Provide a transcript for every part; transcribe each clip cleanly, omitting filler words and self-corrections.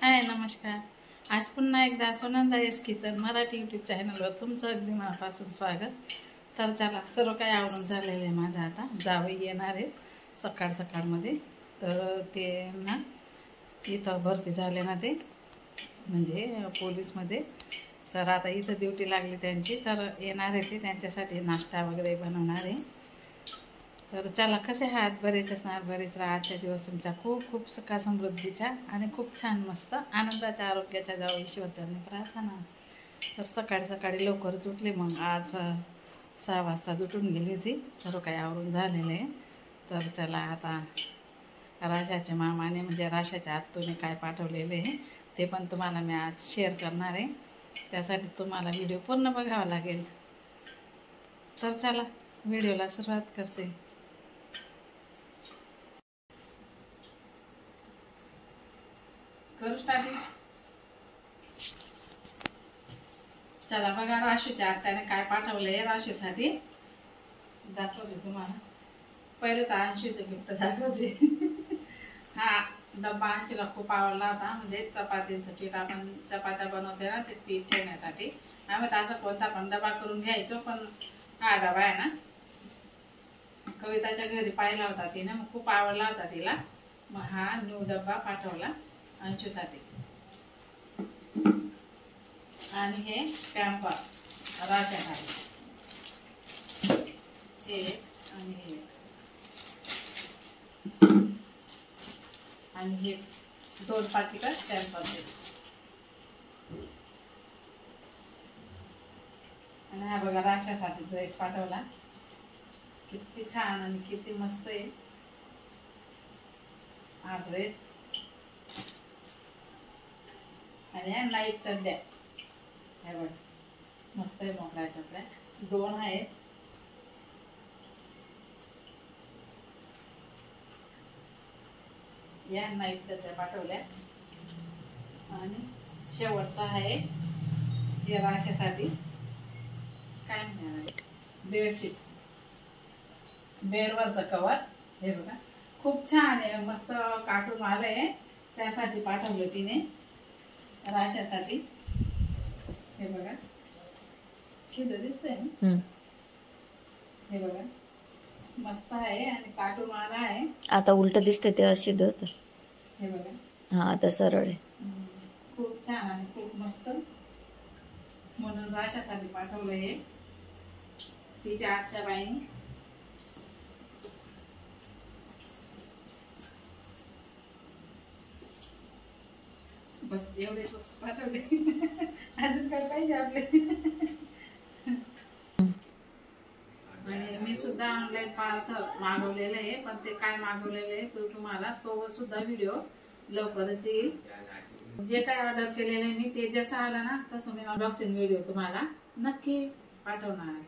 हाय नमस्कार। आज पुन्हा एकदा Sunanda S kitchen Marathi YouTube चॅनलवर तुमचं अगदी मनापासून स्वागत। तर चला सर्व काही आवरून झालेलं आहे माझं। आता जावई येणार आहे सकाळ सकाळमध्ये, तर ते ना इथं भरती झाले ना, ते म्हणजे पोलीसमध्ये। तर आता इथं ड्युटी लागली त्यांची, तर येणार आहे ते, त्यांच्यासाठी नाश्ता वगैरे बनवणार आहे। तर चला, कसे आहात? बरेच असणार, बरेच राहा। आजच्या दिवस तुमचा खूप खूप सुखा समृद्धीचा आणि खूप छान मस्त आनंदाच्या आरोग्याच्या जावं ईश्वरचरणी प्रार्थना। तर सकाळी सकाळी लवकरच उठले, मग आज 6 वाजता उठून गेली होती, सर्व काही आवरून झालेलं आहे। तर चला आता राशाच्या मामाने म्हणजे राशाच्या आत्तूने काय पाठवलेले आहे ते पण तुम्हाला मी आज शेअर करणार आहे, त्यासाठी तुम्हाला व्हिडिओ पूर्ण बघावा लागेल। तर चला व्हिडिओला सुरुवात करते। करू स्टार्टिंग। चला बघा, राशीच्या आत्याने काय पाठवलंय राशीसाठी, दाखवते तुम्हाला। पहिले तर अंशीचं गिफ्ट दाखवते। हा डब्बा अंशीला खूप आवडला होता, म्हणजे चपातीचं पीठ आपण चपात्या बनवते ना, ते पीठ ठेवण्यासाठी आम्ही त्याचा कोणता पण डबा करून घ्यायचो, पण हा डबा आहे ना कविताच्या घरी पाहिला होता तिने, मग खूप आवडला होता तिला, मग हा न्यू डब्बा पाठवला अंशूसाठी। आणि हे पॅम्पर राशासाठी एक आणि हे, आणि हे 2 पाकिट पॅम्परचे। आणि हा बघा राशासाठी ड्रेस पाठवला, किती छान आणि किती मस्त आहे हा ड्रेस। आणि या नाईट चड्ड्या, हे बघ मस्त आहे, मोकळ्या चपड्या 2 आहेत। या नाईट चड्ड्या पाठवल्या। आणि शेवटचा आहे हे राशासाठी, काय म्हणणार, बेडशीट, बेडवरचं कवर। हे बघा खूप छान आहे, मस्त कार्टून आलंय, त्यासाठी पाठवलं तिने राशासाठी। हे बघा शिद दिसतंय ना, हे बघा मस्त आहे आणि कार्टून आला आहे। आता उलट दिसते ते शिद होतं, हे बघा। हा आता सरळ आहे, खूप छान आणि खूप मस्त, म्हणून राशासाठी पाठवलं हे तिच्या आत्या बाईने। बस एवढेच वस्तू पाठवले, अजून काय पाहिजे आपले। आणि मी सुद्धा ऑनलाईन पार्सल मागवलेलं आहे, पण ते काय मागवलेलं आहे तो तुम्हाला तो सुद्धा व्हिडिओ लवकरच येईल। जे काय ऑर्डर केलेलं आहे मी, ते जसं आलं ना तसं मी अनबॉक्सिंग व्हिडिओ तुम्हाला नक्की पाठवणार आहे,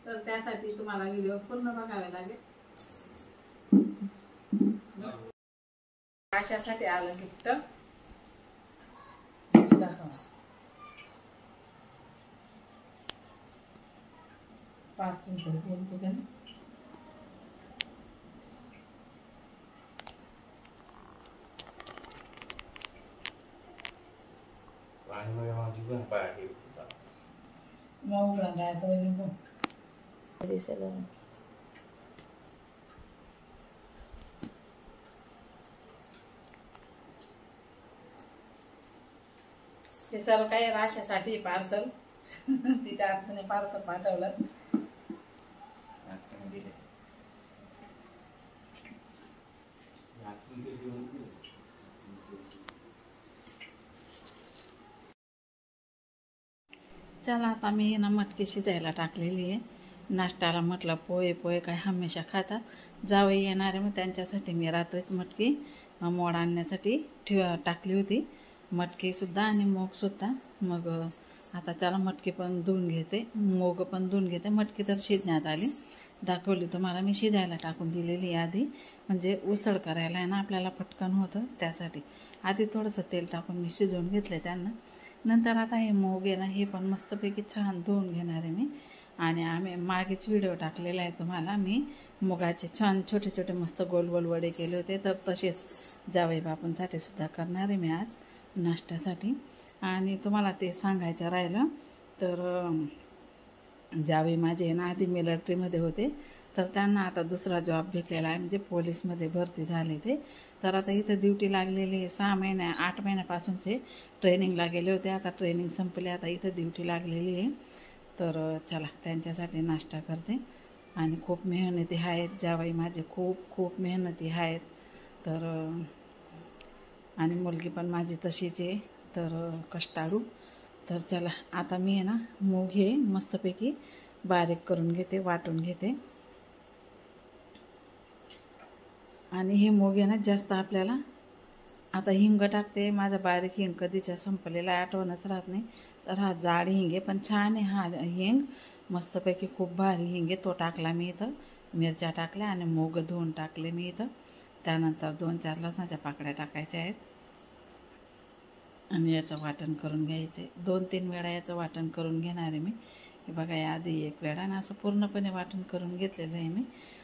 तर त्यासाठी तुम्हाला व्हिडिओ पूर्ण बघावे लागेल। अशासाठी आलं गिफ्ट, दाखवा पार्सल बोलतो का ना। mau berangkat atau ini bu? Jadi saya हे सर्व काही राशासाठी पार्सल तिच्या आत्याने पार्सल पाठवलं। चला आता मी ना मटकी शिजायला टाकलेली आहे। नाश्त्याला म्हटलं पोहे पोहे काय हमेशा खातात, जावई येणार आहे, मग त्यांच्यासाठी मी रात्रीच मटकी मोड आणण्यासाठी टाकली होती, मटकीसुद्धा आणि मोगसुद्धा। मग आता चला मटकी पण धुवून घेते, मोग पण धुवून घेते। मटकी तर शिजण्यात आली, दाखवली तुम्हाला मी शिजायला टाकून दिलेली आधी, म्हणजे उसळ करायला आहे ना आपल्याला पटकन होतं, त्यासाठी आधी थोडंसं तेल टाकून मी शिजवून घेतले त्यांना। नंतर आता हे मोग आहे ना, हे पण मस्तपैकी छान धुवून घेणार आहे मी। आणि आम्ही मागेच व्हिडिओ टाकलेला आहे तुम्हाला, मी मुगाचे छान छोटे छोटे मस्त गोल गोल वडे केले होते, तर तसेच जावई बापूंसाठी सुद्धा करणार आहे मी आज। नाश्त्यासाठी. आणि तुम्हाला ते सांगायचं राहिलं तर जावे माझे ना आधी मिलिटरीमध्ये होते, तर त्यांना आता दुसरा जॉब भेटलेला आहे, म्हणजे पोलीसमध्ये भरती झाले ते. तर आता इथं ड्युटी लागलेली आहे. 8 महिन्यापासूनचे ट्रेनिंगला गेले होते, आता ट्रेनिंग संपले, आता इथं ड्युटी लागलेली आहे. तर चला त्यांच्यासाठी नाश्ता करते. आणि खूप मेहनती आहेत जावई माझे, खूप खूप मेहनती आहेत. तर आणि मुलगी पण माझी तशीच आहे, तर कष्टाळू. तर चला आता मी आहे ना मूग हे मस्तपैकी बारीक करून घेते, वाटून घेते. आणि हे मूग आहे ना जास्त आपल्याला, आता हिंग टाकते. माझा बारीक हिंग कधीचा संपलेला आठवणच राहत नाही. तर हा जाड हिंग आहे, पण छान आहे हा हिंग, मस्तपैकी खूप भारी हिंग आहे. तो टाकला मी इथं, मिरच्या टाकल्या आणि मूग धुवून टाकले मी इथं. त्यानंतर 2-4 लसणाच्या पाकळ्या टाकायच्या आहेत आणि याचं वाटण करून घ्यायचं आहे. 2-3 वेळा याचं वाटण करून घेणार आहे मी. हे बघा, याआधी 1 वेळा आणि असं पूर्णपणे वाटण करून घेतलेलं आहे मी.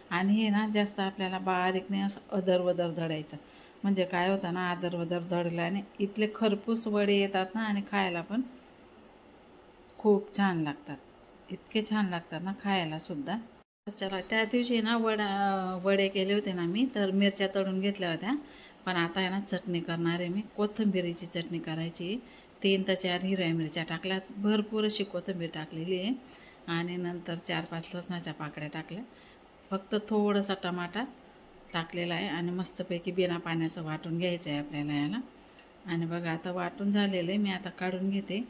आणि हे ना जास्त आपल्याला बारीक नाही, असं अदरवदर दळायचं. म्हणजे काय होतं ना, अदरवदर दळल्याने इथले खरपूस वडे येतात ना, आणि खायला पण खूप छान लागतात. इतके छान लागतात ना खायला सुद्धा. चला, त्या दिवशी ना वडे केले होते ना मी, तर मिरच्या तळून घेतल्या होत्या. पण आता आहे ना चटणी करणार आहे मी, कोथिंबिरीची चटणी करायची. 3 ते 4 हिरव्या मिरच्या टाकल्या, भरपूर अशी कोथिंबीर टाकलेली आहे. आणि नंतर 4-5 लसणाच्या पाकळ्या टाकल्या, फक्त थोडासा टमाटा टाकलेला आहे. आणि मस्तपैकी बिना पाण्याचं वाटून घ्यायचं आहे आपल्याला याला. आणि बघा आता वाटून झालेलं आहे, मी आता काढून घेते.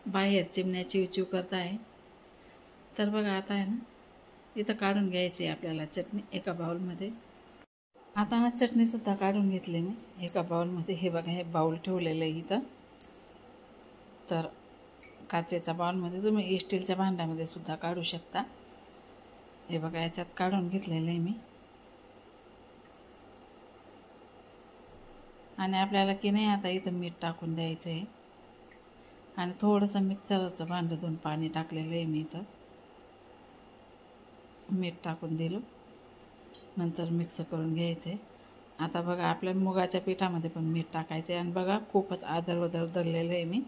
बाहेर चिमण्या चिवचिव करत आहे. तर बघा आता आहे ना इथं काढून घ्यायची आहे आपल्याला चटणी एका बाउलमध्ये. आता ना चटणीसुद्धा काढून घेतली मी एका बाउलमध्ये. हे बघा, हे बाउल ठेवलेलं आहे इथं. तर काचेच्या बाउलमध्ये, तुम्ही स्टीलच्या भांड्यामध्ये सुद्धा काढू शकता. हे बघा, याच्यात काढून घेतलेलं आहे मी. आणि आपल्याला की नाही आता इथं मीठ टाकून द्यायचं आहे. आणि थोडंसं मिक्सरचं भांडं धुवून पाणी टाकलेलं आहे मी इथं. मीठ टाकून दिलं, नंतर मिक्स करून घ्यायचं आहे. आता बघा, आपल्या मुगाच्या पिठामध्ये पण मीठ टाकायचं आहे. आणि बघा, खूपच आदरवदर दळलेलं आहे मी,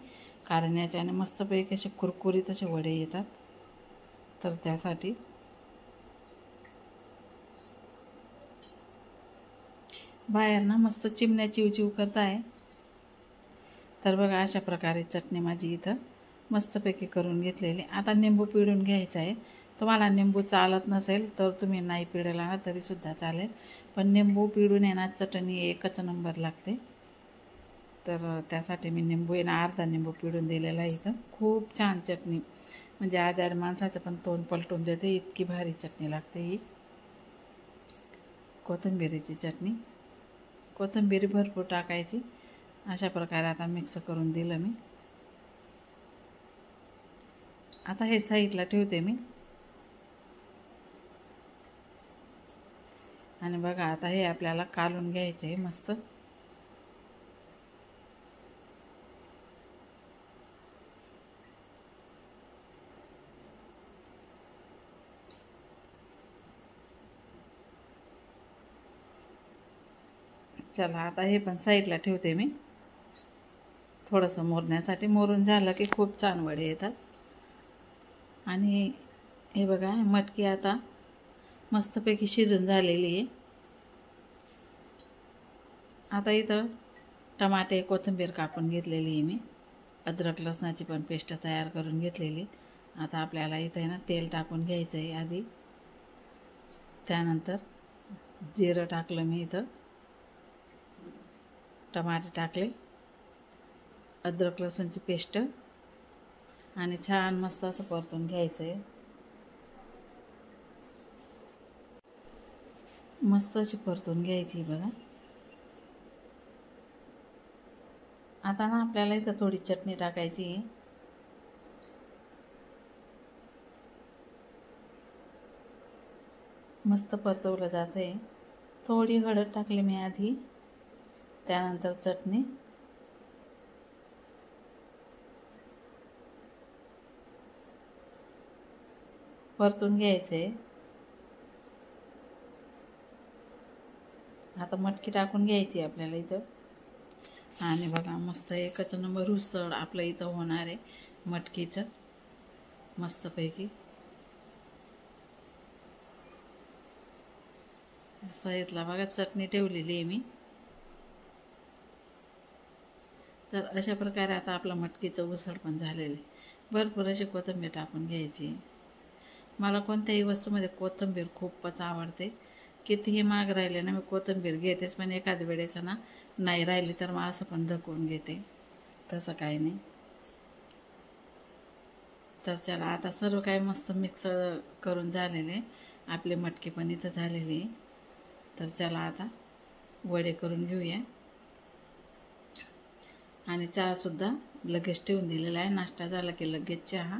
कारण याच्याने मस्तपैकी असे कुरकुरीत असे वडे येतात. तर त्यासाठी बाहेर ना मस्त चिमण्या चिवचिव करत आहे. तर बघा, अशा प्रकारे चटणी माझी इथं मस्तपैकी करून घेतलेली. आता निंबू पिळून घ्यायचं आहे. तुम्हाला निंबू चालत नसेल तर तुम्ही नाही पिळला ना तरीसुद्धा चालेल, पण निंबू पिळून येणार चटणी एकच नंबर लागते. तर त्यासाठी मी निंबू आहे ना अर्धा निंबू पिळून दिलेला आहे इथं. खूप छान चटणी, म्हणजे आजारी माणसाचं पण तोंड पलटून देते, इतकी भारी चटणी लागते ही कोथिंबिरीची चटणी. कोथिंबीर भरपूर टाकायची. अशा प्रकारे आता मिक्स करून दिलं मी. आता हे साईडला ठेवते मी. आणि बघा, आता हे आपल्याला कालून घ्यायचं आहे मस्त. चला, आता हे पण साईडला ठेवते मी थोडंसं मोरण्यासाठी. मोरून झालं की खूप छान वडे येतात. आणि हे बघा, मटकी आता मस्तपैकी शिजून झालेली आहे. आता इथं टमाटे, कोथिंबीर कापून घेतलेली आहे मी. अद्रक लसणाची पण पेस्ट तयार करून घेतलेली. आता आपल्याला इथं आहे ना तेल टाकून घ्यायचं आहे आधी. त्यानंतर जिरं टाकलं मी इथं, टमाटे टाकले, अद्रक लसूणची पेस्ट, आणि छान मस्त असं परतून घ्यायचं आहे. मस्त अशी परतून घ्यायची बघा. आता ना आपल्याला इथं थोडी चटणी टाकायची आहे. मस्त परतवलं जातं आहे. थोडी हळद टाकली मी आधी, त्यानंतर चटणी, परतून घ्यायचं आहे. आता मटकी टाकून घ्यायची आपल्याला इथं. आणि बघा मस्त एकच नंबर उसळ आपलं इथं होणार आहे मटकीचं मस्तपैकी. साईडला बघा चटणी ठेवलेली आहे मी. तर अशा प्रकारे आता आपलं मटकीचं उसळ पण झालेलं आहे. भरपूर अशी कोथिंबीर टाकून घ्यायची. मला कोणत्याही वस्तूमध्ये कोथिंबीर खूपच आवडते. कितीही महाग राहिले ना मी कोथिंबीर घेतेच, पण एखाद्या वेळेस ना नाही राहिली तर मग असं पण धकवून घेते, तसं काही नाही. तर चला आता सर्व काही मस्त मिक्स करून झालेले. आपले मटकी पण इथं झालेली. तर चला आता वडे करून घेऊया. आणि चहासुद्धा लगेच ठेवून दिलेला आहे. नाश्ता झाला की लगेच चहा.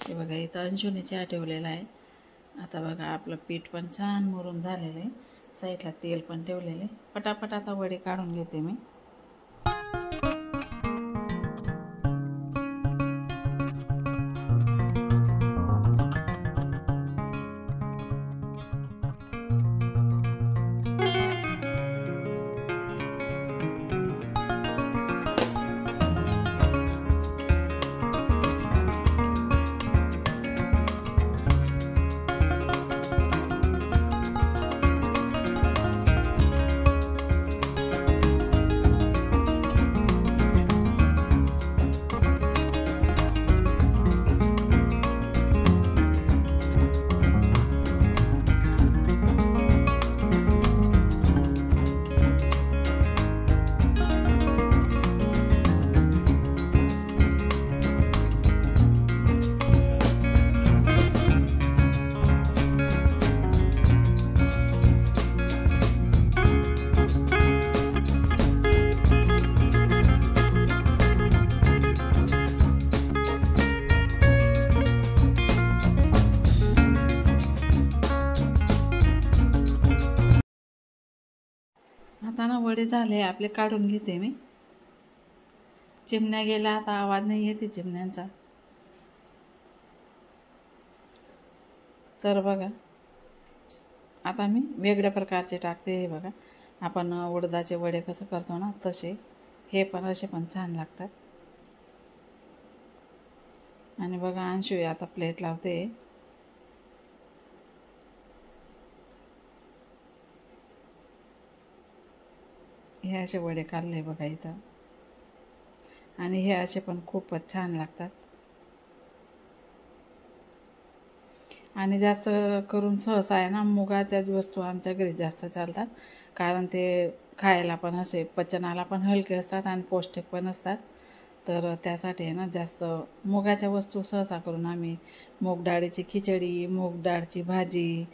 हे बघा इथं अंशुनी चहा ठेवलेला आहे. आता बघा आपलं पीठ पण छान मुरून झालेलं आहे. साईडला तेल पण ठेवलेले. पटापट आता वडे काढून घेते मी. आता ना वडे झाले आपले, काढून घेते मी. चिमण्या गेल्या आता, आवाज नाही येते चिमण्यांचा. तर बघा आता मी वेगळ्या प्रकारचे टाकते. हे बघा आपण उडदाचे वडे कसं करतो ना तसे. हे पण असे पण छान लागतात. आणि बघा अंशू आता प्लेट लावते. हे असे वडे काढले बघा इथं. आणि हे असे पण खूपच छान लागतात. आणि जास्त करून सहसा आहे ना मुगाच्याच वस्तू आमच्या घरी जास्त चालतात. कारण ते खायला पण असे पचनाला पण हलके असतात आणि पौष्टिक पण असतात. तर त्यासाठी आहे ना जास्त मुगाच्या वस्तू सहसा करून आम्ही मूग डाळीची खिचडी, मूग डाळची भाजी,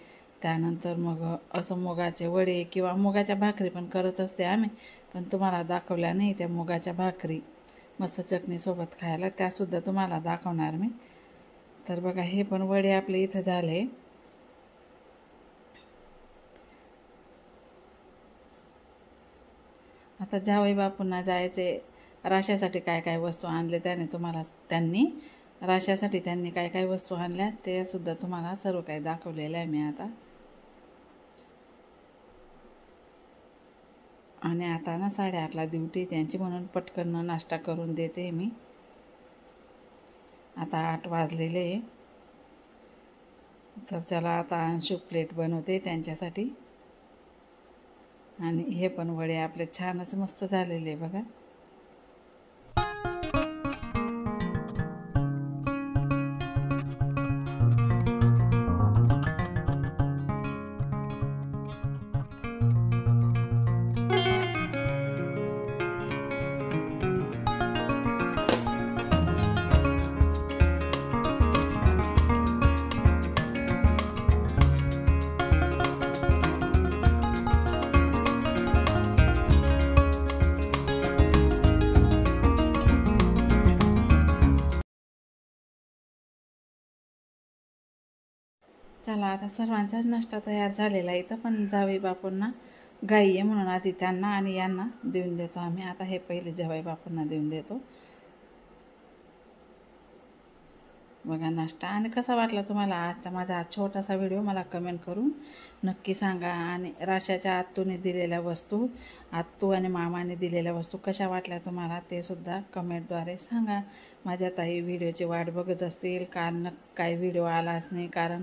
त्यानंतर मग असं मुगाचे वडे किंवा मुगाच्या भाकरी पण करत असते आम्ही. पण तुम्हाला दाखवल्या नाही त्या मुगाच्या भाकरी मस्त चटणीसोबत खायला, त्यासुद्धा तुम्हाला दाखवणार मी. तर बघा हे पण वडे आपले इथं झाले. आता जावई बापूंना जायचे. राशासाठी काय काय वस्तू आणले त्यांनी राशासाठी त्यांनी काय काय वस्तू आणल्या ते सुद्धा तुम्हाला सर्व काही दाखवलेलं आहे मी आता. आणि आता ना 8:30ला ड्युटी त्यांची, म्हणून पटकन नाश्ता करून देते मी. आता 8 वाजलेले. तर चला आता अंशू प्लेट बनवते त्यांच्यासाठी. आणि हे पण वडे आपले छानच मस्त झालेले बघा. चला आता सर्वांचाच नाश्ता तयार झालेला आहे. इथं पण जावई बापूंना गाई आहे म्हणून आधी त्यांना आणि यांना देऊन देतो आम्ही. आता हे पहिले जावई बापूंना देऊन देतो. बघा नाश्ता. आणि कसा वाटला तुम्हाला आजचा माझा छोटासा व्हिडिओ मला कमेंट करून नक्की सांगा. आणि राशाच्या आत्तूने दिलेल्या वस्तू, आत्तू आणि मामाने दिलेल्या वस्तू कशा वाटल्या तुम्हाला ते सुद्धा कमेंटद्वारे सांगा. माझ्या ताई व्हिडिओची वाट बघत असतील, कारण काही व्हिडिओ आलाच नाही, कारण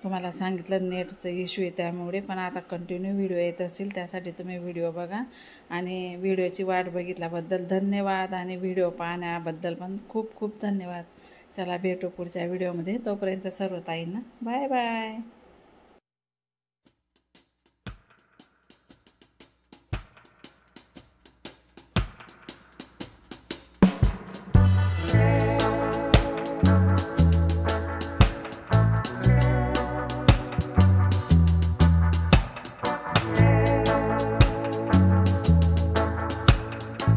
तुम्हाला सांगितलं नेटचं इश्यू आहे त्यामुळे. पण आता कंटिन्यू व्हिडिओ येत असतील, त्यासाठी तुम्ही व्हिडिओ बघा. आणि व्हिडिओची वाट बघितल्याबद्दल धन्यवाद, आणि व्हिडिओ पाहण्याबद्दल पण खूप खूप धन्यवाद. चला भेटू पुढच्या व्हिडिओमध्ये. तोपर्यंत सर्व ताईंना बाय बाय.